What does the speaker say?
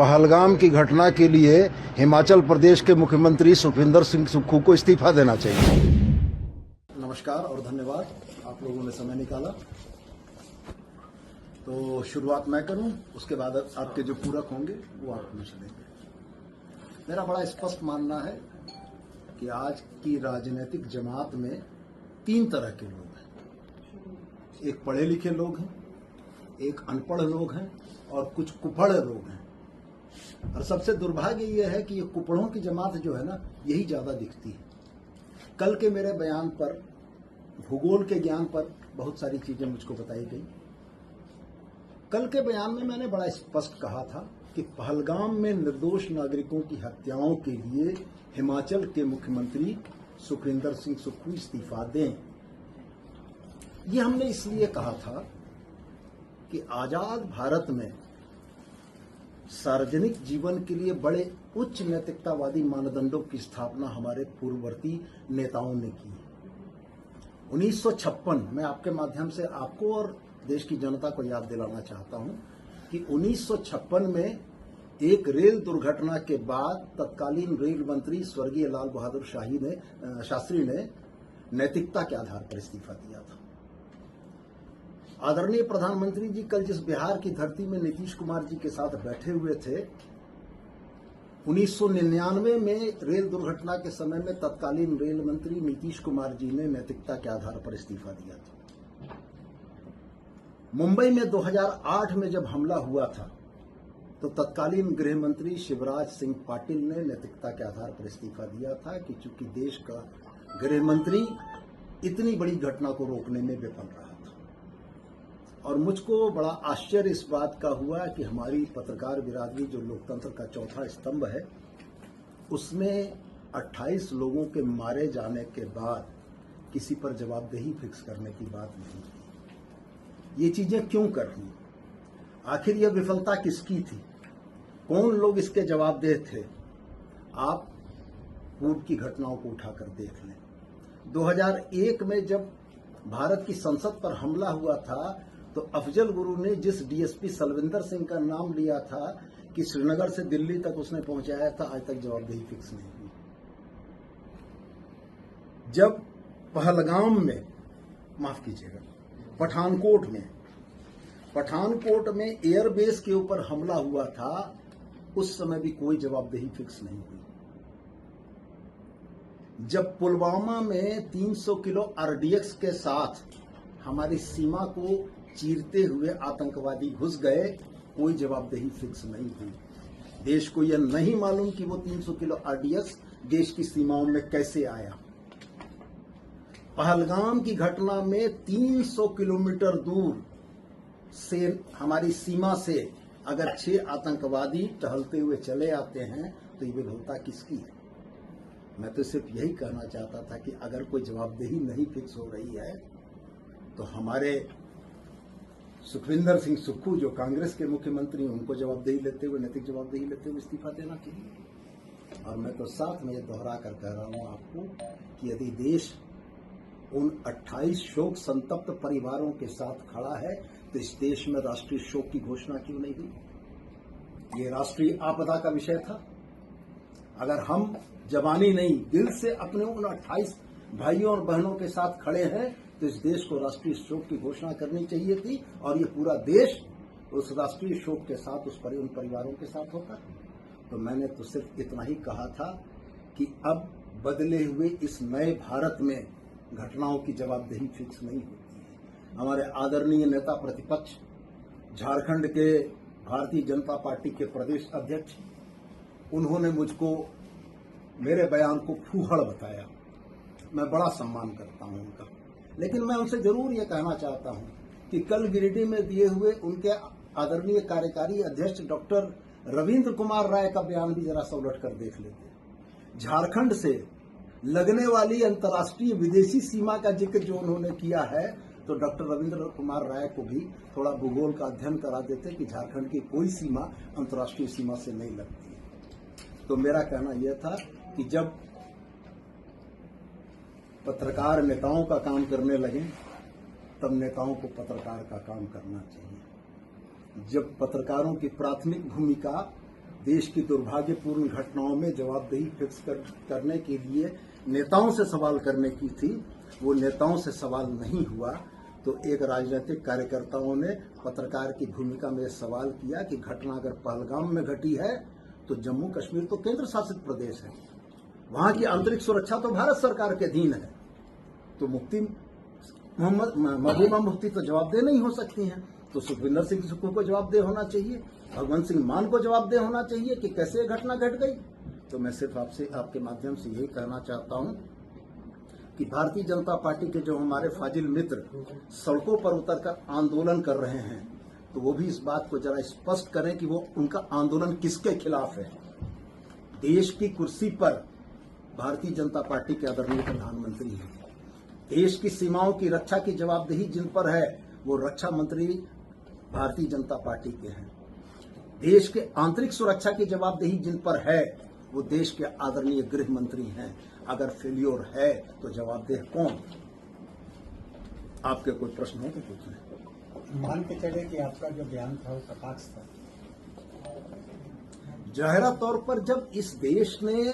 पहलगाम की घटना के लिए हिमाचल प्रदेश के मुख्यमंत्री सुखविंदर सिंह सुक्खू को इस्तीफा देना चाहिए। नमस्कार और धन्यवाद, आप लोगों ने समय निकाला। तो शुरुआत मैं करूं, उसके बाद आपके जो पूरक होंगे वो आप हमें सुनेंगे। मेरा बड़ा स्पष्ट मानना है कि आज की राजनीतिक जमात में तीन तरह के लोग हैं। एक पढ़े लिखे लोग हैं, एक अनपढ़ लोग हैं और कुछ कुपड़ लोग हैं। और सबसे दुर्भाग्य यह है कि ये कुपड़ों की जमात जो है ना, यही ज्यादा दिखती है। कल के मेरे बयान पर, भूगोल के ज्ञान पर बहुत सारी चीजें मुझको बताई गई। कल के बयान में मैंने बड़ा स्पष्ट कहा था कि पहलगाम में निर्दोष नागरिकों की हत्याओं के लिए हिमाचल के मुख्यमंत्री सुखविंदर सिंह सुक्खू इस्तीफा दें। ये हमने इसलिए कहा था कि आजाद भारत में सार्वजनिक जीवन के लिए बड़े उच्च नैतिकतावादी मानदंडों की स्थापना हमारे पूर्ववर्ती नेताओं ने की। 1956, मैं आपके माध्यम से आपको और देश की जनता को याद दिलाना चाहता हूं कि 1956 में एक रेल दुर्घटना के बाद तत्कालीन रेल मंत्री स्वर्गीय लाल बहादुर शास्त्री ने नैतिकता के आधार पर इस्तीफा दिया था। आदरणीय प्रधानमंत्री जी कल जिस बिहार की धरती में नीतीश कुमार जी के साथ बैठे हुए थे, 1999 में रेल दुर्घटना के समय में तत्कालीन रेल मंत्री नीतीश कुमार जी ने नैतिकता के आधार पर इस्तीफा दिया था। मुंबई में 2008 में जब हमला हुआ था तो तत्कालीन गृह मंत्री शिवराज सिंह पाटिल ने नैतिकता के आधार पर इस्तीफा दिया था कि चूंकि देश का गृह मंत्री इतनी बड़ी घटना को रोकने में विफल रहा था। और मुझको बड़ा आश्चर्य इस बात का हुआ कि हमारी पत्रकार बिरादरी, जो लोकतंत्र का चौथा स्तंभ है, उसमें 28 लोगों के मारे जाने के बाद किसी पर जवाबदेही फिक्स करने की बात नहीं की। ये चीजें क्यों कर रही? आखिर यह विफलता किसकी थी? कौन लोग इसके जवाबदेह थे? आप पूर्व की घटनाओं को उठाकर देख लें। 2001 में जब भारत की संसद पर हमला हुआ था तो अफजल गुरु ने जिस डीएसपी सलविंदर सिंह का नाम लिया था कि श्रीनगर से दिल्ली तक उसने पहुंचाया था, आज तक जवाबदेही फिक्स नहीं हुई। जब पहलगाम में, माफ कीजिएगा, पठानकोट में एयरबेस के ऊपर हमला हुआ था, उस समय भी कोई जवाबदेही फिक्स नहीं हुई। जब पुलवामा में 300 किलो आरडीएक्स के साथ हमारी सीमा को चीरते हुए आतंकवादी घुस गए, कोई जवाबदेही फिक्स नहीं हुई। देश को यह नहीं मालूम कि वो 300 किलो आरडीएक्स देश की सीमाओं में कैसे आया। पहलगाम की घटना में 300 किलोमीटर दूर से हमारी सीमा से अगर 6 आतंकवादी टहलते हुए चले आते हैं तो ये विफलता किसकी है? मैं तो सिर्फ यही कहना चाहता था कि अगर कोई जवाबदेही नहीं फिक्स हो रही है तो हमारे सुखविंदर सिंह सुक्खू, जो कांग्रेस के मुख्यमंत्री, उनको जवाबदेही लेते हुए, नैतिक जवाबदेही लेते हुए इस्तीफा देना चाहिए। और मैं तो साथ में ये दोहरा कर कह रहा हूं आपको कि यदि देश उन 28 शोक संतप्त परिवारों के साथ खड़ा है तो इस देश में राष्ट्रीय शोक की घोषणा क्यों नहीं हुई? ये राष्ट्रीय आपदा का विषय था। अगर हम जबानी नहीं, दिल से अपने उन 28 भाइयों और बहनों के साथ खड़े हैं तो इस देश को राष्ट्रीय शोक की घोषणा करनी चाहिए थी और ये पूरा देश उस राष्ट्रीय शोक के साथ उन परिवारों के साथ होता। तो मैंने तो सिर्फ इतना ही कहा था कि अब बदले हुए इस नए भारत में घटनाओं की जवाबदेही फिक्स नहीं होती है। हमारे आदरणीय नेता प्रतिपक्ष, झारखंड के भारतीय जनता पार्टी के प्रदेश अध्यक्ष, उन्होंने मुझको मेरे बयान को फूहड़ बताया। मैं बड़ा सम्मान करता हूं उनका, लेकिन मैं उनसे जरूर यह कहना चाहता हूं कि कल गिरिडीह में दिए हुए उनके आदरणीय कार्यकारी अध्यक्ष डॉक्टर रविंद्र कुमार राय का बयान भी जरा सा उलट कर देख लेते। झारखंड से लगने वाली अंतर्राष्ट्रीय विदेशी सीमा का जिक्र जो उन्होंने किया है, तो डॉक्टर रविंद्र कुमार राय को भी थोड़ा भूगोल का अध्ययन करा देते कि झारखंड की कोई सीमा अंतर्राष्ट्रीय सीमा से नहीं लगती है। तो मेरा कहना यह था कि जब पत्रकार नेताओं का काम करने लगे तब नेताओं को पत्रकार का काम करना चाहिए। जब पत्रकारों की प्राथमिक भूमिका देश की दुर्भाग्यपूर्ण घटनाओं में जवाबदेही फिक्स करने के लिए नेताओं से सवाल करने की थी, वो नेताओं से सवाल नहीं हुआ। तो एक राजनीतिक कार्यकर्ताओं ने पत्रकार की भूमिका में सवाल किया कि घटना अगर पहलगाम में घटी है तो जम्मू कश्मीर तो केंद्र शासित प्रदेश है, वहां की आंतरिक सुरक्षा तो भारत सरकार के अधीन है, तो मुफ्ती महबूबा मुफ्ती तो जवाबदेह नहीं हो सकती हैं। तो सुखविंदर सिंह सुक्खू को जवाबदेह होना चाहिए, भगवंत सिंह मान को जवाबदेह होना चाहिए कि कैसे ये घटना घट गई। तो मैं सिर्फ आपसे आपके माध्यम से यही कहना चाहता हूं कि भारतीय जनता पार्टी के जो हमारे फाजिल मित्र सड़कों पर उतरकर आंदोलन कर रहे हैं, तो वो भी इस बात को जरा स्पष्ट करें कि वो उनका आंदोलन किसके खिलाफ है। देश की कुर्सी पर भारतीय जनता पार्टी के आदरणीय प्रधानमंत्री हैं, देश की सीमाओं की रक्षा की जवाबदेही जिन पर है वो रक्षा मंत्री भारतीय जनता पार्टी के हैं, देश के आंतरिक सुरक्षा की जवाबदेही जिन पर है वो देश के आदरणीय गृह मंत्री हैं। अगर फेल्योर है तो जवाबदेह कौन? आपके कोई प्रश्न हो तो पूछें। मान के चले कि आपका जो बयान था वो कटाक्ष था। जाहिरा तौर पर जब इस देश ने